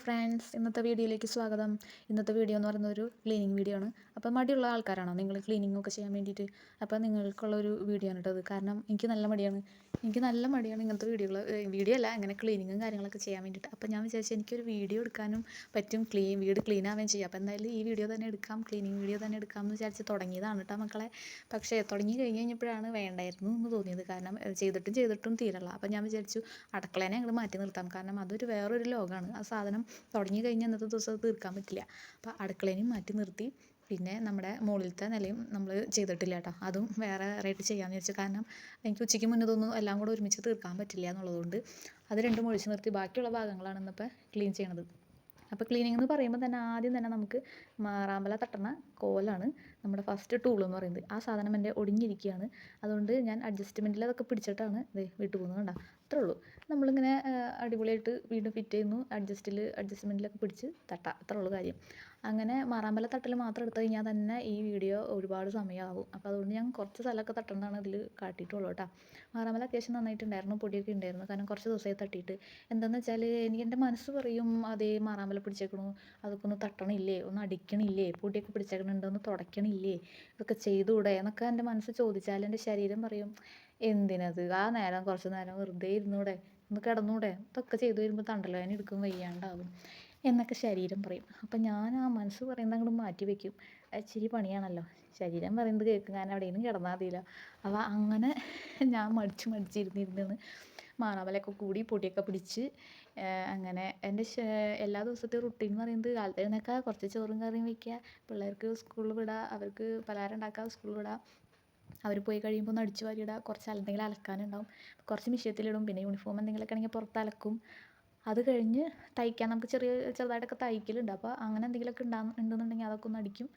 Friends, ഇന്നത്തെ വീഡിയോയിലേക്ക് സ്വാഗതം. ഇന്നത്തെ വീഡിയോ എന്ന് പറയുന്നത് ഒരു ക്ലീനിങ് വീഡിയോ ആണ്. അപ്പോൾ മടിയുള്ള ആൾക്കാരാണോ നിങ്ങൾ ക്ലീനിങ് ഒക്കെ ചെയ്യാൻ വേണ്ടിയിട്ട്? അപ്പോൾ നിങ്ങൾക്കുള്ളൊരു വീഡിയോ ആണ് കേട്ടത്. കാരണം എനിക്ക് നല്ല മടിയാണ്. ഇങ്ങനത്തെ വീഡിയോ അല്ല, ഇങ്ങനെ ക്ലീനിങ്ങും കാര്യങ്ങളൊക്കെ ചെയ്യാൻ വേണ്ടിയിട്ട്. അപ്പോൾ ഞാൻ വിചാരിച്ചു എനിക്കൊരു വീഡിയോ എടുക്കാനും പറ്റും, വീട് ക്ലീൻ ആവുകയും ചെയ്യും. അപ്പോൾ എന്തായാലും ഈ വീഡിയോ തന്നെ എടുക്കാം, ക്ലീനിങ് വീഡിയോ തന്നെ എടുക്കാം എന്ന് വിചാരിച്ച് തുടങ്ങിയതാണ് കേട്ടോ മക്കളെ. പക്ഷേ തുടങ്ങി കഴിഞ്ഞപ്പോഴാണ് വേണ്ടായിരുന്നു എന്ന് തോന്നിയത്. കാരണം ചെയ്തിട്ടും തീരല്ല. അപ്പോൾ ഞാൻ വിചാരിച്ചു അടുക്കളേനെ അങ്ങോട്ട് മാറ്റി നിർത്താം. കാരണം അതൊരു വേറൊരു ലോകമാണ്. ആ സാധനം തുടങ്ങി കഴിഞ്ഞാൽ ഇന്നത്തെ ദിവസം അത് തീർക്കാൻ പറ്റില്ല. അപ്പോൾ അടുക്കളേനെയും മാറ്റി നിർത്തി. പിന്നെ നമ്മുടെ മുകളിലത്തെ നിലയും നമ്മൾ ചെയ്തിട്ടില്ല കേട്ടോ. അതും വേറെ ആയിട്ട് ചെയ്യാമെന്ന് വെച്ചു. കാരണം എനിക്ക് ഉച്ചയ്ക്ക് മുന്നേ ഇതൊന്നും എല്ലാം കൂടെ ഒരുമിച്ച് തീർക്കാൻ പറ്റില്ല എന്നുള്ളതുകൊണ്ട് അത് രണ്ടും ഒഴിച്ച് നിർത്തി ബാക്കിയുള്ള ഭാഗങ്ങളാണ് ഇന്നിപ്പോൾ ക്ലീൻ ചെയ്യണത്. അപ്പോൾ ക്ലീനിങ് എന്ന് പറയുമ്പോൾ തന്നെ ആദ്യം തന്നെ നമുക്ക് മാറാമ്പല തട്ടണ കോലാണ് നമ്മുടെ ഫസ്റ്റ് ടൂൾ എന്ന് പറയുന്നത്. ആ സാധനം എൻ്റെ ഒടിഞ്ഞിരിക്കുകയാണ്. അതുകൊണ്ട് ഞാൻ അഡ്ജസ്റ്റ്മെൻറ്റിൽ അതൊക്കെ പിടിച്ചിട്ടാണ് ഇത് വിട്ടു പോകുന്നത്. കണ്ടോ, അത്രേ ഉള്ളൂ. നമ്മളിങ്ങനെ അടിപൊളിയായിട്ട് വീണ്ടും ഫിറ്റ് ചെയ്യുന്നു, അഡ്ജസ്റ്റ്മെൻറ്റിലൊക്കെ പിടിച്ച് തട്ടാം, അത്രേ ഉള്ളൂ കാര്യം. അങ്ങനെ മാറാമ്പല തട്ടൽ മാത്രം എടുത്തു കഴിഞ്ഞാൽ തന്നെ ഈ വീഡിയോ ഒരുപാട് സമയമാവും. അപ്പോൾ അതുകൊണ്ട് ഞാൻ കുറച്ച് സ്ഥലമൊക്കെ തട്ടേണ്ടതാണ് ഇതിൽ കാട്ടിയിട്ടുള്ളൂ കേട്ടോ. മാറാമ്പല അത്യാവശ്യം നന്നായിട്ടുണ്ടായിരുന്നു, പൊടിയൊക്കെ ഉണ്ടായിരുന്നു. കാരണം കുറച്ച് ദിവസമായി തട്ടിയിട്ട്. എന്താണെന്ന് വെച്ചാൽ എൻ്റെ മനസ്സ് പറയും, അതേ മാറാമ്പല പിടിച്ചേക്കണു, അതൊക്കെ ഒന്ന് തട്ടണില്ലേ, ഒന്ന് അടിക്കണില്ലേ, പൊടിയൊക്കെ പിടിച്ചേക്കണുണ്ട്, ഒന്ന് തുടയ്ക്കണില്ലേ, ഇതൊക്കെ ചെയ്തുകൂടെ എന്നൊക്കെ എൻ്റെ മനസ്സ് ചോദിച്ചാൽ എൻ്റെ ശരീരം പറയും, എന്തിനത്, ആ നേരം കുറച്ച് നേരം വെറുതെ ഇരുന്നൂടെ, ഒന്ന് കിടന്നൂടെ, ഇതൊക്കെ ചെയ്തു വരുമ്പോൾ തണ്ടല്ലോ ഞാൻ എടുക്കും, വയ്യാണ്ടാവും എന്നൊക്കെ ശരീരം പറയും. അപ്പം ഞാൻ ആ മനസ്സ് പറയുന്നത് അങ്ങോട്ട് മാറ്റി വയ്ക്കും. ഇച്ചിരി പണിയാണല്ലോ, ശരീരം പറയുന്നത് കേൾക്കും, കാരണം എവിടെയെങ്കിലും കിടന്നാൽ മതിയല്ലോ. അപ്പോൾ അങ്ങനെ ഞാൻ മടിച്ചിരുന്നിരുന്ന് മാറാമ്പലൊക്കെ കൂടി പൊടിയൊക്കെ പിടിച്ച് അങ്ങനെ എൻ്റെ എല്ലാ ദിവസത്തെ റുട്ടീൻ എന്ന് പറയുന്നത് കാലത്ത് എഴുന്നേൽക്കുക, കുറച്ച് ചോറും കറിയും വയ്ക്കുക, പിള്ളേർക്ക് സ്കൂളിൽ വിടുക, അവർക്ക് പലഹാരം ഉണ്ടാക്കുക, സ്കൂളിൽ വിടുക, അവർ പോയി കഴിയുമ്പോൾ ഒന്ന് അടിച്ച് വാരിയിടുക, കുറച്ച് എന്തെങ്കിലും അലക്കാനുണ്ടാവും, കുറച്ച് മിഷ്യത്തിലിടും, പിന്നെ യൂണിഫോം എന്തെങ്കിലുമൊക്കെ ആണെങ്കിൽ പുറത്ത് അലക്കും. അത് കഴിഞ്ഞ് തയ്ക്കാൻ നമുക്ക് ചെറുതായിട്ടൊക്കെ തയ്ക്കലുണ്ട്. അപ്പോൾ അങ്ങനെ എന്തെങ്കിലുമൊക്കെ ഉണ്ടെന്നുണ്ടെങ്കിൽ അതൊക്കെ ഒന്ന് അടിക്കും.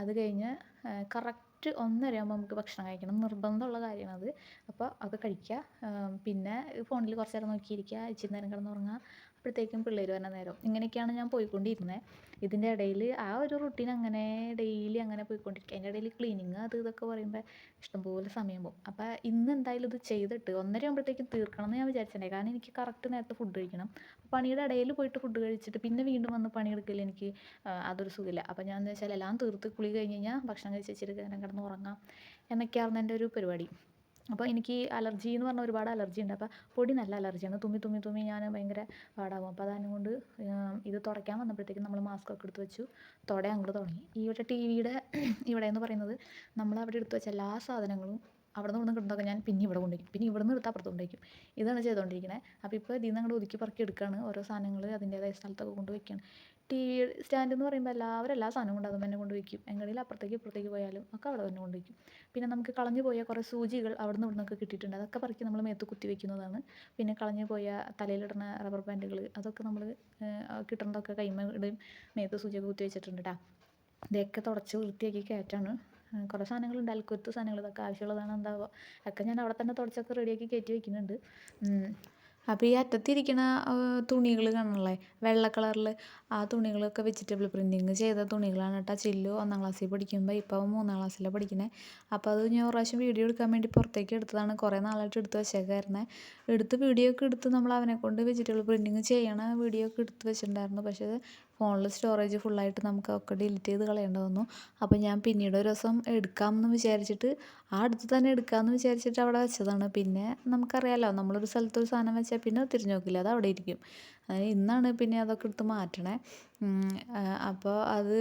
അത് കഴിഞ്ഞ് കറക്റ്റ് 1:30 ആകുമ്പോൾ നമുക്ക് ഭക്ഷണം കഴിക്കണം, നിർബന്ധമുള്ള കാര്യമാണത്. അപ്പോൾ അത് കഴിക്കുക. പിന്നെ ഫോണിൽ കുറച്ച് നേരം നോക്കിയിരിക്കുക, ഇച്ചിരി നേരം കിടന്നുറങ്ങുക, അപ്പോഴത്തേക്കും പിള്ളേർ വരുന്ന നേരം. ഇങ്ങനെയൊക്കെയാണ് ഞാൻ പോയിക്കൊണ്ടിരുന്നത്. ഇതിൻ്റെ ഇടയിൽ ആ ഒരു റുട്ടീൻ അങ്ങനെ ഡെയിലി അങ്ങനെ പോയിക്കൊണ്ടിരിക്കുക. അതിൻ്റെ ഇടയിൽ ക്ലീനിങ് അത് ഇതൊക്കെ പറയുമ്പോൾ ഇഷ്ടംപോലെ സമയം പോകും. അപ്പോൾ ഇന്ന് എന്തായാലും ഇത് ചെയ്തിട്ട് 1:30 ആകുമ്പോഴത്തേക്കും തീർക്കണം എന്ന് ഞാൻ വിചാരിച്ചിട്ടുണ്ടായി. കാരണം എനിക്ക് കറക്റ്റ് നേരത്തെ ഫുഡ് കഴിക്കണം. പണിയുടെ ഇടയിൽ പോയിട്ട് ഫുഡ് കഴിച്ചിട്ട് പിന്നെ വീണ്ടും വന്ന് പണിയെടുക്കൽ എനിക്ക് അതൊരു സുഖമില്ല. അപ്പോൾ ഞാൻ എന്താ വെച്ചാൽ എല്ലാം തീർത്ത് കുളി കഴിഞ്ഞ് കഴിഞ്ഞാൽ ഭക്ഷണം കഴിച്ച് ഇച്ചിരി നേരം കിടന്ന് ഉറങ്ങാം എന്നൊക്കെയായിരുന്നു എൻ്റെ ഒരു പരിപാടി. അപ്പോൾ എനിക്ക് അലർജി എന്ന് പറഞ്ഞാൽ ഒരുപാട് അലർജി ഉണ്ട്. അപ്പോൾ പൊടി നല്ല അലർജിയാണ്. തുമ്മി ഞാൻ ഭയങ്കര പാടാകും. അപ്പോൾ അതുകൊണ്ട് ഇത് തുടയ്ക്കാൻ വന്നപ്പോഴത്തേക്കും നമ്മൾ മാസ്ക് ഒക്കെ എടുത്ത് വെച്ചു, അങ്ങോട്ട് തുടങ്ങി. ഈ ഒരു ടി വിയുടെ ഇവിടെ എന്ന് പറയുന്നത് നമ്മളവിടെ എടുത്ത് വെച്ച എല്ലാ സാധനങ്ങളും അവിടെ നിന്ന് കിട്ടുന്നതൊക്കെ ഞാൻ പിന്നെ ഇവിടെ കൊണ്ടുവയ്ക്കും, പിന്നെ ഇവിടെ നിന്ന് എടുത്ത് അപ്പുറത്ത് കൊണ്ടുവയ്ക്കും. ഇതാണ് ചെയ്തുകൊണ്ടിരിക്കുന്നത്. അപ്പോൾ ഇപ്പോൾ ഇതിൽ നിന്ന് അങ്ങോട്ട് ഒതുക്കി പറക്കി എടുക്കുകയാണ്. ഓരോ സാധനങ്ങൾ അതിൻ്റേതായ സ്ഥലത്തൊക്കെ കൊണ്ടുവയ്ക്കുകയാണ്. ടി വി സ്റ്റാൻഡ് എന്ന് പറയുമ്പോൾ എല്ലാവരും എല്ലാ സാധനവും കൊണ്ട് അതും തന്നെ കൊണ്ടുവയ്ക്കും. എങ്ങനെയും അപ്പുറത്തേക്ക് ഇപ്പുറത്തേക്ക് പോയാലും ഒക്കെ അവിടെ തന്നെ കൊണ്ടുവയ്ക്കും. പിന്നെ നമുക്ക് കളഞ്ഞു പോയ കുറേ സൂചികൾ അവിടെ നിന്ന് ഇവിടെ നിന്നൊക്കെ കിട്ടിയിട്ടുണ്ട്. അതൊക്കെ പറക്കി നമ്മൾ മേത്ത് കുത്തി വയ്ക്കുന്നതാണ്. പിന്നെ കളഞ്ഞു പോയ തലയിലിടുന്ന റബ്ബർ ബാൻഡുകൾ അതൊക്കെ നമ്മൾ കിട്ടുന്നതൊക്കെ കൈമ ഇടും, മേത്ത് സൂചിയൊക്കെ കുത്തി വെച്ചിട്ടുണ്ട് കേട്ടോ. ഇതൊക്കെ തുടച്ച് വൃത്തിയാക്കി കയറ്റാണ്. കുറേ സാധനങ്ങളുണ്ട്, അൽക്കുലത്ത് സാധനങ്ങൾ, ഇതൊക്കെ ആവശ്യമുള്ളതാണ് എന്താവുക, ഒക്കെ ഞാൻ അവിടെ തന്നെ തുടച്ചൊക്കെ റെഡിയാക്കി കയറ്റി വയ്ക്കുന്നുണ്ട്. അപ്പോൾ ഈ അറ്റത്തിരിക്കുന്ന തുണികൾ കാണണല്ലേ, വെള്ള കളറിൽ, ആ തുണികളൊക്കെ വെജിറ്റബിൾ പ്രിൻറ്റിങ് ചെയ്ത തുണികളാണ് കേട്ടോ. ചില്ലു 1ാം ക്ലാസ്സിൽ പഠിക്കുമ്പോൾ, ഇപ്പോൾ അവൻ 3ാം ക്ലാസ്സിലാണ് പഠിക്കുന്നത്. അപ്പോൾ അത് ഞാൻ ഒരു പ്രാവശ്യം വീഡിയോ എടുക്കാൻ വേണ്ടി പുറത്തേക്ക് എടുത്തതാണ്. കുറേ നാളായിട്ട് എടുത്ത് വെച്ചേക്കായിരുന്നേ. വീഡിയോ ഒക്കെ എടുത്ത് നമ്മൾ അവനെക്കൊണ്ട് വെജിറ്റബിൾ പ്രിൻറ്റിങ് ചെയ്യണ വീഡിയോ ഒക്കെ എടുത്ത് വെച്ചിട്ടുണ്ടായിരുന്നു. പക്ഷേ ഫോണിൽ സ്റ്റോറേജ് ഫുള്ളായിട്ട് നമുക്ക് ഒക്കെ ഡിലീറ്റ് ചെയ്ത് കളയേണ്ടി വന്നു. അപ്പോൾ ഞാൻ പിന്നീട് ഒരു ദിവസം എടുക്കാമെന്ന് വിചാരിച്ചിട്ട് അടുത്ത് തന്നെ എടുക്കാമെന്ന് വിചാരിച്ചിട്ട് അവിടെ വെച്ചതാണ്. പിന്നെ നമുക്കറിയാമല്ലോ, നമ്മളൊരു സ്ഥലത്ത് ഒരു സാധനം വെച്ചാൽ പിന്നെ തിരിഞ്ഞു നോക്കില്ല, അത് അവിടെ ഇരിക്കും. ഇന്നാണ് പിന്നെ അതൊക്കെ എടുത്ത് മാറ്റണേ. അപ്പോൾ അത്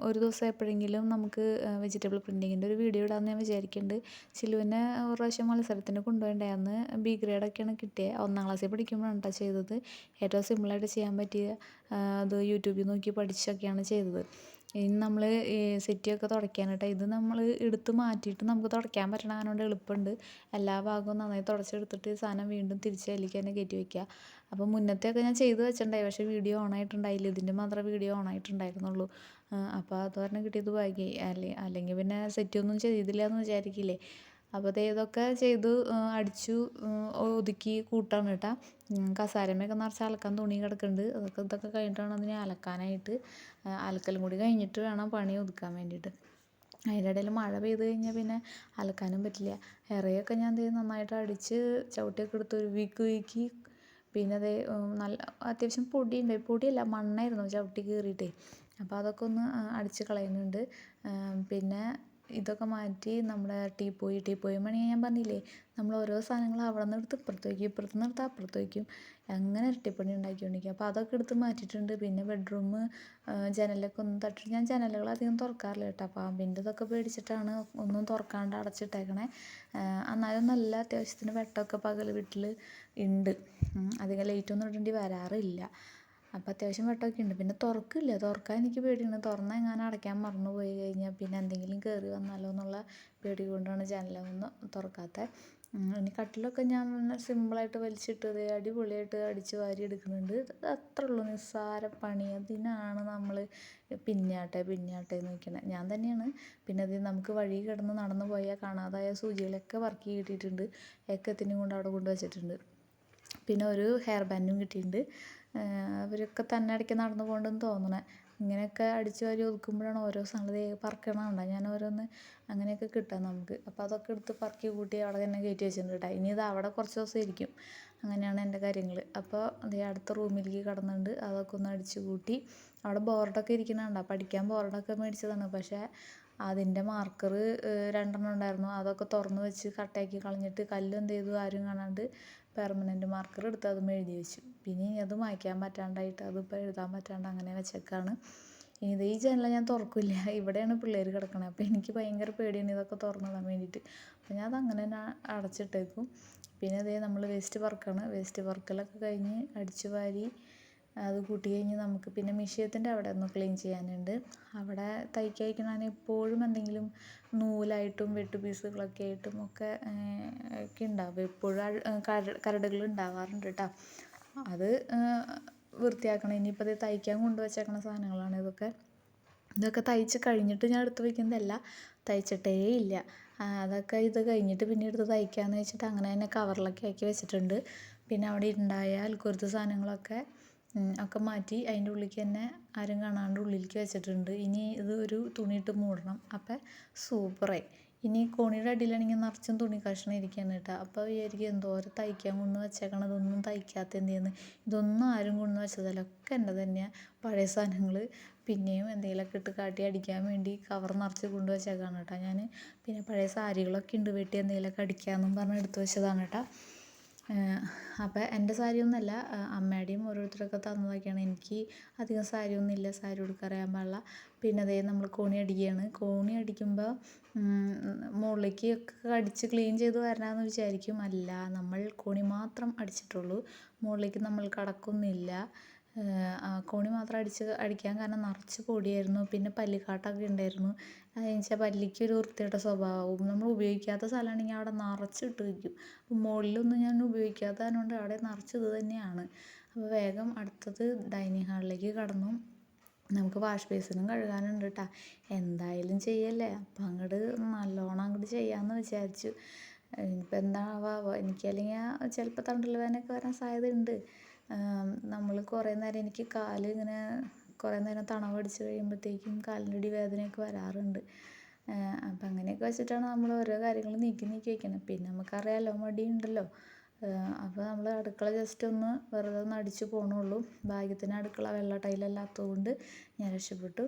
ഒരു ദിവസം എപ്പോഴെങ്കിലും നമുക്ക് വെജിറ്റബിൾ പ്രിൻറ്റിങ്ങിൻ്റെ ഒരു വീഡിയോ ഇടാമെന്ന് ഞാൻ വിചാരിക്കുന്നുണ്ട്. ചിലുവിനെ ഒരു പ്രാവശ്യം മത്സരത്തിന് കൊണ്ടുപോയിണ്ടായിരുന്നു. ബി ഗ്രേഡൊക്കെയാണ് കിട്ടിയത്. 1ാം ക്ലാസ്സിൽ പഠിക്കുമ്പോഴാണ് കേട്ടോ ചെയ്തത്. ഏറ്റവും സിമ്പിളായിട്ട് ചെയ്യാൻ പറ്റിയ അത് യൂട്യൂബിൽ നോക്കി പഠിച്ചൊക്കെയാണ് ചെയ്തത്. ഇനി നമ്മൾ ഈ സെറ്റിയൊക്കെ തുടയ്ക്കാനായിട്ട് ഇത് നമ്മൾ എടുത്ത് മാറ്റിയിട്ട് നമുക്ക് തുടയ്ക്കാൻ പറ്റണ അതുകൊണ്ട് എളുപ്പമുണ്ട്. എല്ലാ ഭാഗവും നന്നായി തുടച്ചെടുത്തിട്ട് സാധനം വീണ്ടും തിരിച്ച് അതിലേക്ക് തന്നെ കയറ്റി വയ്ക്കുക. അപ്പോൾ മുന്നത്തെയൊക്കെ ഞാൻ ചെയ്ത് വെച്ചിട്ടുണ്ടായി, പക്ഷേ വീഡിയോ ഓണായിട്ടുണ്ടായില്ല. ഇതിൻ്റെ മാത്രമേ വീഡിയോ ഓണായിട്ടുണ്ടായിരുന്നുള്ളൂ. അപ്പോൾ അത് കാരണം കിട്ടിയത് ഭാഗ്യമായി. അല്ലെങ്കിൽ പിന്നെ സെറ്റൊന്നും ചെയ്തില്ല എന്ന് വിചാരിക്കില്ലേ. അപ്പോൾ ഇതൊക്കെ ചെയ്തു അടിച്ചു ഒതുക്കി കൂട്ടാണ് കേട്ടോ. കസാരമൊക്കെ നിറച്ച് അലക്കാൻ തുണി കിടക്കുന്നുണ്ട്. ഇതൊക്കെ കഴിഞ്ഞിട്ടാണ് അതിനെ അലക്കാനായിട്ട്. അലക്കലും കൂടി കഴിഞ്ഞിട്ട് വേണം പണി ഒതുക്കാൻ വേണ്ടിയിട്ട്. അതിൻ്റെ ഇടയിൽ മഴ പെയ്ത് കഴിഞ്ഞാൽ പിന്നെ അലക്കാനും പറ്റില്ല. ഇറയൊക്കെ ഞാൻ നന്നായിട്ട് അടിച്ച് ചവിട്ടിയൊക്കെ എടുത്ത് ഒരു വീക്കി പിന്നെ അതേ നല്ല അത്യാവശ്യം പൊടിയുണ്ട്, പൊടിയല്ല മണ്ണായിരുന്നു ചവിട്ടി കീറിയിട്ടേ. അപ്പോൾ അതൊക്കെ ഒന്ന് അടിച്ച് കളയുന്നുണ്ട്. പിന്നെ ഇതൊക്കെ മാറ്റി നമ്മുടെ ടീപ്പോയി പണിയാൻ ഞാൻ പറഞ്ഞില്ലേ, നമ്മൾ ഓരോ സാധനങ്ങൾ അവിടെ നിന്ന് എടുത്ത് ഇപ്പുറത്ത് വയ്ക്കും, ഇപ്പുറത്ത് നിന്ന് എടുത്ത് അപ്പുറത്ത് വയ്ക്കും, അങ്ങനെ ഇരട്ടിപ്പണി ഉണ്ടാക്കിക്കൊണ്ടിരിക്കും. അപ്പോൾ അതൊക്കെ എടുത്ത് മാറ്റിയിട്ടുണ്ട്. പിന്നെ ബെഡ്റൂം ജനലൊക്കെ ഒന്ന് തട്ടിട്ട്, ഞാൻ ജനലുകൾ അധികം തുറക്കാറില്ല കേട്ടോ, പാമ്പിൻ്റെ ഇതൊക്കെ പേടിച്ചിട്ടാണ് ഒന്നും തുറക്കാണ്ട് അടച്ചിട്ടേക്കണേ. എന്നാലും നല്ല അത്യാവശ്യത്തിന് വെട്ടമൊക്കെ പകൽ വീട്ടിൽ ഉണ്ട്, അധികം ലൈറ്റൊന്നും ഇടേണ്ടി വരാറില്ല. അപ്പോൾ അത്യാവശ്യം വെട്ടമൊക്കെ ഉണ്ട്. പിന്നെ തുറക്കാൻ എനിക്ക് പേടിയാണ്. തുറന്നാൽ എങ്ങാനും അടയ്ക്കാൻ മറന്നു പോയി കഴിഞ്ഞാൽ പിന്നെ എന്തെങ്കിലും കയറി വന്നാലോ എന്നുള്ള പേടി കൊണ്ടാണ് ജനലൊന്നും തുറക്കാത്തത്. ഇനി കട്ടിലൊക്കെ ഞാൻ സിമ്പിളായിട്ട് വലിച്ചിട്ടത് അടിപൊളിയായിട്ട് അടിച്ച് വാരി എടുക്കുന്നുണ്ട്. അത്രേ ഉള്ളൂ, നിസ്സാര പണി. അതിനാണ് നമ്മൾ പിന്നാട്ടെ എന്ന് നിൽക്കുന്നത്, ഞാൻ തന്നെയാണ്. പിന്നെ അത് നമുക്ക് വഴി കിടന്ന് നടന്നു പോയാൽ കാണാതായ സൂചികളൊക്കെ പറക്കി കിട്ടിയിട്ടുണ്ട്, ഏക്കത്തിനും കൊണ്ട് അവിടെ കൊണ്ട് വെച്ചിട്ടുണ്ട്. പിന്നെ ഒരു ഹെയർ ബാൻഡും കിട്ടിയിട്ടുണ്ട്. അവരൊക്കെ തന്നെ ഇടയ്ക്ക് നടന്നു പോകണ്ടെന്ന് തോന്നണേ. ഇങ്ങനെയൊക്കെ അടിച്ച് വാരി ഒതുക്കുമ്പോഴാണ് ഓരോ സംഗതി പറക്കണുണ്ട, ഞാൻ ഓരോന്ന് അങ്ങനെയൊക്കെ കിട്ടാം നമുക്ക്. അപ്പോൾ അതൊക്കെ എടുത്ത് പറക്കി കൂട്ടി അവിടെ തന്നെ കയറ്റി വെച്ചിട്ടുണ്ട് കേട്ടോ. ഇനി ഇത് അവിടെ കുറച്ച് ദിവസം ഇരിക്കും. അങ്ങനെയാണ് എൻ്റെ കാര്യങ്ങൾ. അപ്പോൾ അതേ അടുത്ത റൂമിലേക്ക് കടന്നുണ്ട്, അതൊക്കെ ഒന്ന് അടിച്ച് കൂട്ടി. അവിടെ ബോർഡൊക്കെ ഇരിക്കുന്നുണ്ടോ, പഠിക്കാൻ ബോർഡൊക്കെ മേടിച്ചതാണ്. പക്ഷേ അതിൻ്റെ മാർക്കർ 2 ഉണ്ടായിരുന്നു, അതൊക്കെ തുറന്ന് വെച്ച് കട്ടയാക്കി കളഞ്ഞിട്ട് കല്ലെന്ത് ചെയ്തു ആരും കാണാണ്ട് പെർമനൻറ്റ് മാർക്കർ എടുത്ത് അതും എഴുതി വെച്ചു. പിന്നെ ഇനി അത് മായ്ക്കാൻ പറ്റാണ്ടായിട്ട് അതിപ്പോൾ എഴുതാൻ പറ്റാണ്ട് അങ്ങനെ വെച്ചേക്കാണ്. ഇനി ഈ ജനൽ ഞാൻ തുറക്കില്ല, ഇവിടെയാണ് പിള്ളേർ കിടക്കണത്. അപ്പോൾ എനിക്ക് ഭയങ്കര പേടിയാണ് ഇതൊക്കെ തുറന്നിടാൻ വേണ്ടിയിട്ട്. അപ്പോൾ ഞാൻ അതങ്ങനെ തന്നെ അടച്ചിട്ടേക്കും. പിന്നെ അതേ നമ്മൾ വേസ്റ്റ് പറക്കലൊക്കെ കഴിഞ്ഞ് അടിച്ച് വാരി അത് കൂട്ടി കഴിഞ്ഞ് നമുക്ക് പിന്നെ മിഷ്യത്തിൻ്റെ അവിടെ ഒന്ന് ക്ലീൻ ചെയ്യാനുണ്ട്. അവിടെ തയ്ക്കാൻ എപ്പോഴും എന്തെങ്കിലും നൂലായിട്ടും വെട്ട് പീസുകളൊക്കെ ആയിട്ടും ഒക്കെ ഉണ്ടാവും. എപ്പോഴും കരടുകൾ ഉണ്ടാവാറുണ്ട് കേട്ടോ. അത് വൃത്തിയാക്കണം. ഇനിയിപ്പോൾ അത് തയ്ക്കാൻ കൊണ്ടുവച്ചേക്കണ സാധനങ്ങളാണ് ഇതൊക്കെ തയ്ച്ച് കഴിഞ്ഞിട്ട് ഞാൻ എടുത്ത് വയ്ക്കുന്നതല്ല, തയ്ച്ചിട്ടേ ഇല്ല. അതൊക്കെ ഇത് കഴിഞ്ഞിട്ട് പിന്നെ എടുത്ത് തയ്ക്കാമെന്ന് വെച്ചിട്ട് അങ്ങനെ തന്നെ കവറിലൊക്കെ ആക്കി വെച്ചിട്ടുണ്ട്. പിന്നെ അവിടെ ഉണ്ടായ അൽക്കുലത്തെ സാധനങ്ങളൊക്കെ ഒക്കെ മാറ്റി അതിൻ്റെ ഉള്ളിലേക്ക് തന്നെ ആരും കാണാണ്ട് ഉള്ളിലേക്ക് വെച്ചിട്ടുണ്ട്. ഇനി ഇത് ഒരു തുണിയിട്ട് മൂടണം, അപ്പം സൂപ്പറായി. ഇനി കോണിയുടെ അടിയിലാണെങ്കിൽ നിറച്ചും തുണി കഷ്ണം ഇരിക്കുകയാണ് കേട്ടോ. അപ്പോൾ വിചാരിക്കും എന്തോരം തയ്ക്കാൻ കൊണ്ട് വെച്ചേക്കണം, ഇതൊന്നും തയ്ക്കാത്ത എന്ത് ചെയ്യുന്നു. ഇതൊന്നും ആരും കൊണ്ട് വെച്ചതല്ല, ഒക്കെ എൻ്റെ തന്നെയാണ്. പഴയ സാധനങ്ങൾ പിന്നെയും എന്തെങ്കിലുമൊക്കെ ഇട്ട് കാട്ടി അടിക്കാൻ വേണ്ടി കവർ നിറച്ച് കൊണ്ട് വെച്ചേക്കാണ് കേട്ടോ ഞാൻ. പിന്നെ പഴയ സാരികളൊക്കെ ഉണ്ട് വെട്ടി എന്തെങ്കിലുമൊക്കെ അടിക്കാമെന്നും പറഞ്ഞ് എടുത്ത് വെച്ചതാണ് കേട്ടോ. അപ്പോൾ എൻ്റെ സാരിയൊന്നുമല്ല, അമ്മയുടെയും ഓരോരുത്തരൊക്കെ തന്നതൊക്കെയാണ്. എനിക്ക് അധികം സാരിയൊന്നുമില്ല, സാരി ഉടുക്കറിയാൻ പാടില്ല. പിന്നെ അതേ നമ്മൾ കോണി അടിക്കുകയാണ്. കോണി അടിക്കുമ്പോൾ മുകളിലേക്ക് ഒക്കെ അടിച്ച് ക്ലീൻ ചെയ്ത് വരണമെന്ന് വിചാരിക്കും. അല്ല, നമ്മൾ കോണി മാത്രം അടിച്ചിട്ടുള്ളൂ, മുകളിലേക്ക് നമ്മൾ കടക്കുന്നില്ല. കോണി മാത്രം അടിക്കാൻ കാരണം നിറച്ച് പൊടിയായിരുന്നു. പിന്നെ പല്ലിക്കാട്ടൊക്കെ ഉണ്ടായിരുന്നു. അതെന്ന് വെച്ചാൽ പല്ലിക്ക് ഒരു വൃത്തികെട്ട സ്വഭാവവും, നമ്മൾ ഉപയോഗിക്കാത്ത സ്ഥലമാണെങ്കിൽ അവിടെ നിറച്ചിട്ട് വയ്ക്കും. അപ്പോൾ മുകളിലൊന്നും ഞാൻ ഉപയോഗിക്കാത്തതുകൊണ്ട് അവിടെ നിറച്ച് ഇത് തന്നെയാണ്. അപ്പോൾ വേഗം അടുത്തത് ഡൈനിങ് ഹാളിലേക്ക് കടന്നു. നമുക്ക് വാഷ് ബേസിനും കഴുകാനുണ്ട് കേട്ടോ. എന്തായാലും ചെയ്യല്ലേ, അപ്പം നല്ലോണം അങ്ങോട്ട് ചെയ്യാമെന്ന് വിചാരിച്ചു. ഇനിയിപ്പോൾ എന്താവാവോ, എനിക്കല്ലെങ്കിൽ ചിലപ്പോൾ തണ്ടൽ വേദനയൊക്കെ വരാൻ സാധ്യതയുണ്ട്. നമ്മൾ കുറേ നേരം എനിക്ക് കാല് ഇങ്ങനെ കുറേ നേരം തണവടിച്ച് കഴിയുമ്പോഴത്തേക്കും കാലിൻ്റെ അടി വേദനയൊക്കെ വരാറുണ്ട്. അപ്പം അങ്ങനെയൊക്കെ വെച്ചിട്ടാണ് നമ്മൾ ഓരോ കാര്യങ്ങൾ നീക്കി വയ്ക്കുന്നത്. പിന്നെ നമുക്കറിയാമല്ലോ മടിയുണ്ടല്ലോ. അപ്പോൾ നമ്മൾ അടുക്കള ജസ്റ്റ് ഒന്ന് വെറുതെ ഒന്ന് അടിച്ച് പോകണുള്ളൂ. ഭാഗ്യത്തിന് അടുക്കള വെള്ള ടൈലല്ലാത്തത് കൊണ്ട് ഞാൻ രക്ഷപ്പെട്ടു.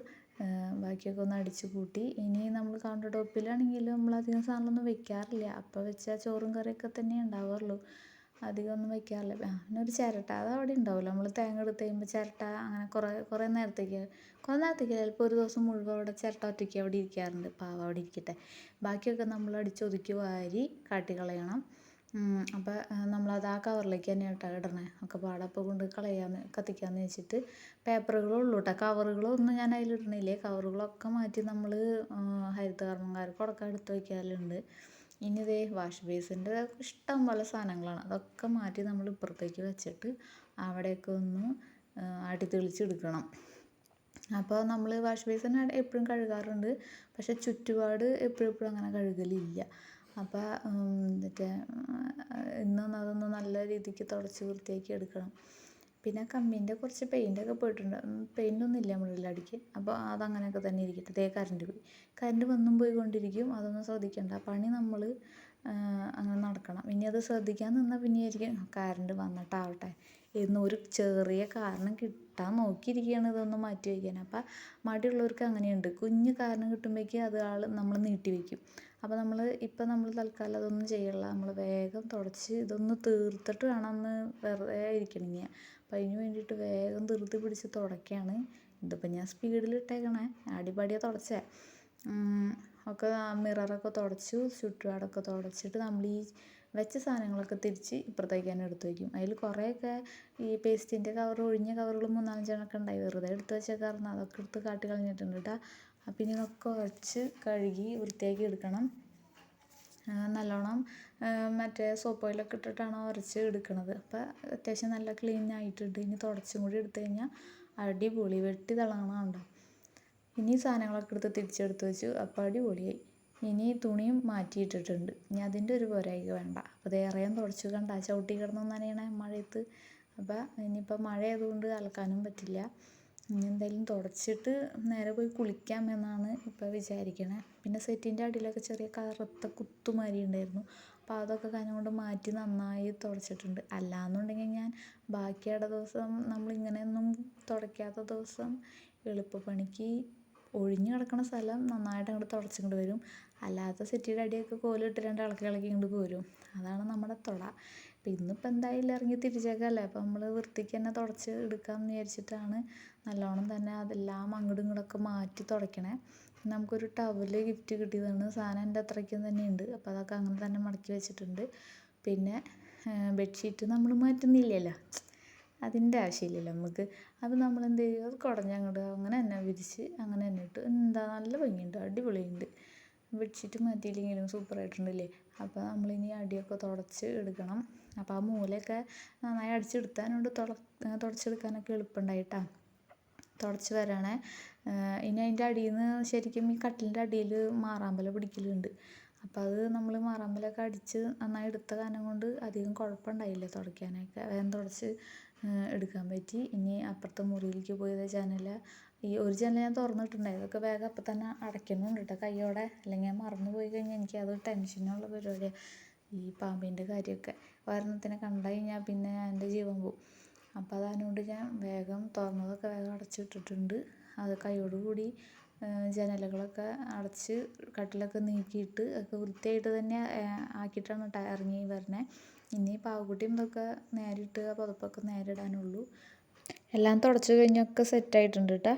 ബാക്കിയൊക്കെ ഒന്ന് അടിച്ച് കൂട്ടി. ഇനി നമ്മൾ കൗണ്ടർ ടോപ്പിലാണെങ്കിലും നമ്മളധികം സാധനങ്ങളൊന്നും വെക്കാറില്ല, അപ്പോൾ വെച്ചാൽ ചോറും കറിയൊക്കെ തന്നെ ഉണ്ടാവാറുള്ളൂ, അധികം ഒന്നും വെക്കാറില്ല. പിന്നെ ഒരു ചിരട്ട അത് അവിടെ ഉണ്ടാവുമല്ലോ, നമ്മൾ തേങ്ങ എടുത്ത് കഴിയുമ്പോൾ ചിരട്ട അങ്ങനെ കുറേ നേരത്തേക്ക് ചിലപ്പോൾ ഒരു ദിവസം മുഴുവൻ അവിടെ ചിരട്ട ഒറ്റയ്ക്ക് അവിടെ ഇരിക്കാറുണ്ട്. പാവം അവിടെ ഇരിക്കട്ടെ. ബാക്കിയൊക്കെ നമ്മൾ അടിച്ചൊതുക്കി വാരി കാട്ടിക്കളയണം. അപ്പോൾ നമ്മളത് ആ കവറിലേക്ക് തന്നെ കേട്ടോ ഇടണേ. ഒക്കെ പാടപ്പോൾ കൊണ്ട് കത്തിക്കാമെന്ന് വെച്ചിട്ട് പേപ്പറുകളുള്ളൂ കേട്ടോ, കവറുകളൊന്നും ഞാൻ അതിലിടണില്ലേ. കവറുകളൊക്കെ മാറ്റി നമ്മൾ ഹരിതകർമ്മക്കാർക്ക് കൊടുക്കാൻ എടുത്ത് വയ്ക്കാറുണ്ട്. ഇനി ഇതേ വാഷ് ബേസിൻ്റെ ഇഷ്ടം പോലെ സാധനങ്ങളാണ്, അതൊക്കെ മാറ്റി നമ്മൾ ഇപ്പുറത്തേക്ക് വെച്ചിട്ട് അവിടെയൊക്കെ ഒന്ന് അടിതെളിച്ചെടുക്കണം. അപ്പോൾ നമ്മൾ വാഷ് ബേസിൻ എപ്പോഴും കഴുകാറുണ്ട്, പക്ഷേ ചുറ്റുപാട് എപ്പോഴും അങ്ങനെ കഴുകലില്ല. അപ്പോൾ ഇന്ന് അതൊന്ന് നല്ല രീതിക്ക് തുടച്ച് വൃത്തിയാക്കി എടുക്കണം. പിന്നെ കമ്പീൻ്റെ കുറച്ച് പെയിൻ്റൊക്കെ പോയിട്ടുണ്ട്, പെയിൻ്റൊന്നും ഇല്ല നമ്മുടെ അടിക്ക്. അപ്പോൾ അതങ്ങനെയൊക്കെ തന്നെ ഇരിക്കട്ടെ. കറണ്ട് വന്നും പോയിക്കൊണ്ടിരിക്കും, അതൊന്നും ശ്രദ്ധിക്കണ്ട. പണി നമ്മൾ അങ്ങനെ നടക്കണം. ഇനി അത് ശ്രദ്ധിക്കാൻ നിന്നാൽ പിന്നെ ആയിരിക്കും കറണ്ട് വന്നിട്ടാവട്ടെ എന്നൊരു ചെറിയ കാരണം കിട്ടാൻ നോക്കിയിരിക്കുകയാണ് ഇതൊന്ന് മാറ്റി വയ്ക്കാൻ. അപ്പം മടിയുള്ളവർക്ക് അങ്ങനെയുണ്ട്. കുഞ്ഞ് കാരണം കിട്ടുമ്പോഴേക്കും അത് നമ്മൾ നീട്ടി വയ്ക്കും. അപ്പോൾ നമ്മൾ തൽക്കാലം അതൊന്നും ചെയ്യല്ല. നമ്മൾ വേഗം തുടച്ച് ഇതൊന്ന് തീർത്തിട്ട് വേണം ഒന്ന് വെറുതെ ഇരിക്കണമെങ്കിൽ. അപ്പം അതിന് വേണ്ടിയിട്ട് വേഗം ധൃതി പിടിച്ച് തുടയ്ക്കുകയാണ്. ഇതിപ്പോൾ ഞാൻ സ്പീഡിലിട്ടേക്കണേ, അടിപടിയാണ് തുടച്ചേ. ഒക്കെ മിററൊക്കെ തുടച്ചു, ചുറ്റുപാടൊക്കെ തുടച്ചിട്ട് നമ്മൾ ഈ വെച്ച സാധനങ്ങളൊക്കെ തിരിച്ച് ഇപ്പുറത്തേക്ക് തന്നെ എടുത്ത് വയ്ക്കും. അതിൽ കുറേയൊക്കെ ഈ പേസ്റ്റിൻ്റെ ഒഴിഞ്ഞ കവറുകൾ 3-4 ഉണ്ടായി, വെറുതെ എടുത്ത് വെച്ചേക്കാറുണ്ട്. അതൊക്കെ എടുത്ത് കാട്ടി കളഞ്ഞിട്ടുണ്ട് കേട്ടോ. അപ്പം ഇനി ഇതൊക്കെ ഉരച്ച് കഴുകി വൃത്തിയാക്കി എടുക്കണം. നല്ലോണം മറ്റേ സോപ്പ് ഓയിലൊക്കെ ഇട്ടിട്ടാണ് ഉരച്ച് എടുക്കണത്. അപ്പോൾ അത്യാവശ്യം നല്ല ക്ലീൻ ആയിട്ടുണ്ട്. ഇനി തുടച്ചും കൂടി എടുത്തു കഴിഞ്ഞാൽ അടിപൊളി വെട്ടി തിളങ്ങണമുണ്ടോ. ഇനി സാധനങ്ങളൊക്കെ എടുത്ത് തിരിച്ചെടുത്ത് വെച്ചു. അപ്പോൾ അടിപൊളിയായി. ഇനി തുണിയും മാറ്റിയിട്ടിട്ടുണ്ട്. ഇനി അതിൻ്റെ ഒരു പോരായ്ക വേണ്ട. അപ്പോൾ അത് ഏറെയും തുടച്ചു കണ്ട ചവിട്ടി കിടന്ന് നനയണേ മഴയത്ത്. അപ്പോൾ ഇനിയിപ്പോൾ മഴ ആയതുകൊണ്ട് അലക്കാനും പറ്റില്ല. ഇനി എന്തായാലും തുടച്ചിട്ട് നേരെ പോയി കുളിക്കാം എന്നാണ് ഇപ്പോൾ വിചാരിക്കണേ. പിന്നെ സെറ്റിൻ്റെ അടിയിലൊക്കെ ചെറിയ കറുത്ത കുത്തുമാരി ഉണ്ടായിരുന്നു. അപ്പോൾ അതൊക്കെ കനം കൊണ്ട് മാറ്റി നന്നായി തുടച്ചിട്ടുണ്ട്. അല്ലാന്നുണ്ടെങ്കിൽ ഞാൻ ബാക്കിയുടെ ദിവസം നമ്മളിങ്ങനെയൊന്നും തുടയ്ക്കാത്ത ദിവസം എളുപ്പപ്പണിക്ക് ഒഴിഞ്ഞു കിടക്കുന്ന സ്ഥലം നന്നായിട്ട് അങ്ങോട്ട് തുടച്ചിങ്ങോട്ട് വരും. അല്ലാത്ത സെറ്റിയുടെ അടിയൊക്കെ കോലിട്ട് ഇളക്കി ഇങ്ങോട്ട് പോരും. അതാണ് നമ്മുടെ തുട. അപ്പം ഇന്നിപ്പോൾ എന്തായാലും ഇറങ്ങി തിരിച്ചേക്കല്ലേ, അപ്പോൾ നമ്മൾ വൃത്തിക്ക് തന്നെ തുടച്ച് എടുക്കാമെന്ന് വിചാരിച്ചിട്ടാണ് നല്ലോണം തന്നെ അതെല്ലാം അങ്ങോട്ടും ഇങ്ങോട്ടൊക്കെ മാറ്റി തുടയ്ക്കണേ. നമുക്കൊരു ടവല് ഗിഫ്റ്റ് കിട്ടിയതാണ്. സാധനം എൻ്റെ അത്രയ്ക്കും തന്നെ ഉണ്ട്. അപ്പോൾ അതൊക്കെ അങ്ങനെ തന്നെ മടക്കി വെച്ചിട്ടുണ്ട്. പിന്നെ ബെഡ്ഷീറ്റ് നമ്മൾ മാറ്റുന്നില്ലല്ലോ, അതിൻ്റെ ആവശ്യമില്ലല്ലോ നമുക്ക്. അപ്പോൾ നമ്മൾ എന്ത് ചെയ്യും, അത് കുടഞ്ഞങ്ങോട്ട് അങ്ങനെ തന്നെ വിരിച്ച് അങ്ങനെ തന്നെ ഇട്ട്. എന്താ നല്ല ഭംഗിയുണ്ട്, അടിപൊളിയുണ്ട്. ബെഡ്ഷീറ്റ് മാറ്റിയില്ലെങ്കിലും സൂപ്പറായിട്ടുണ്ടല്ലേ. അപ്പോൾ നമ്മളിനി അടിയൊക്കെ തുടച്ച് എടുക്കണം. അപ്പോൾ ആ മൂലയൊക്കെ നന്നായി അടിച്ചെടുത്താനുണ്ട്, തുടച്ചെടുക്കാനൊക്കെ എളുപ്പമുണ്ടായിട്ടാണ്. തുടച്ച് വരണേ. ഇനി അതിൻ്റെ അടിയിൽ നിന്ന് ശരിക്കും ഈ കട്ടിലിൻ്റെ അടിയിൽ മാറാമ്പല പിടിക്കലുണ്ട്. അപ്പോൾ അത് നമ്മൾ മാറാമ്പലൊക്കെ അടിച്ച് നന്നായി എടുത്ത കാരണം കൊണ്ട് അധികം കുഴപ്പമുണ്ടായില്ല തുടയ്ക്കാനൊക്കെ. വേഗം തുടച്ച് എടുക്കാൻ പറ്റി. ഇനി അപ്പുറത്തെ മുറിയിലേക്ക് പോയത് ഈ ഒരു ജനൽ ഞാൻ തുറന്നിട്ടുണ്ടായി. അതൊക്കെ വേഗം അപ്പം തന്നെ അടയ്ക്കുന്നുണ്ട് കേട്ടോ കയ്യോടെ. അല്ലെങ്കിൽ ഞാൻ മറന്നു പോയി കഴിഞ്ഞാൽ എനിക്കത് ടെൻഷനുള്ള പരിപാടിയാണ്. ഈ പാമ്പിൻ്റെ കാര്യമൊക്കെ ഒരെണ്ണത്തിനെ കണ്ടു കഴിഞ്ഞാൽ പിന്നെ എൻ്റെ ജീവൻ പോവും. അപ്പോൾ അതുകൊണ്ട് ഞാൻ വേഗം തുറന്നതൊക്കെ വേഗം അടച്ചിട്ടിട്ടുണ്ട്. അത് കൈയോടുകൂടി ജനലുകളൊക്കെ അടച്ച് കട്ടിലൊക്കെ നീക്കിയിട്ട് ഒക്കെ വൃത്തിയായിട്ട് തന്നെ ആക്കിയിട്ടാണ് കേട്ടോ ഇറങ്ങി വരണേ. ഇനി പാവക്കുട്ടിയും ഇതൊക്കെ നേരിട്ട് ആ പുതപ്പൊക്കെ നേരിടാനുള്ളൂ. എല്ലാം തുടച്ച് കഴിഞ്ഞൊക്കെ സെറ്റായിട്ടുണ്ട് കേട്ടോ.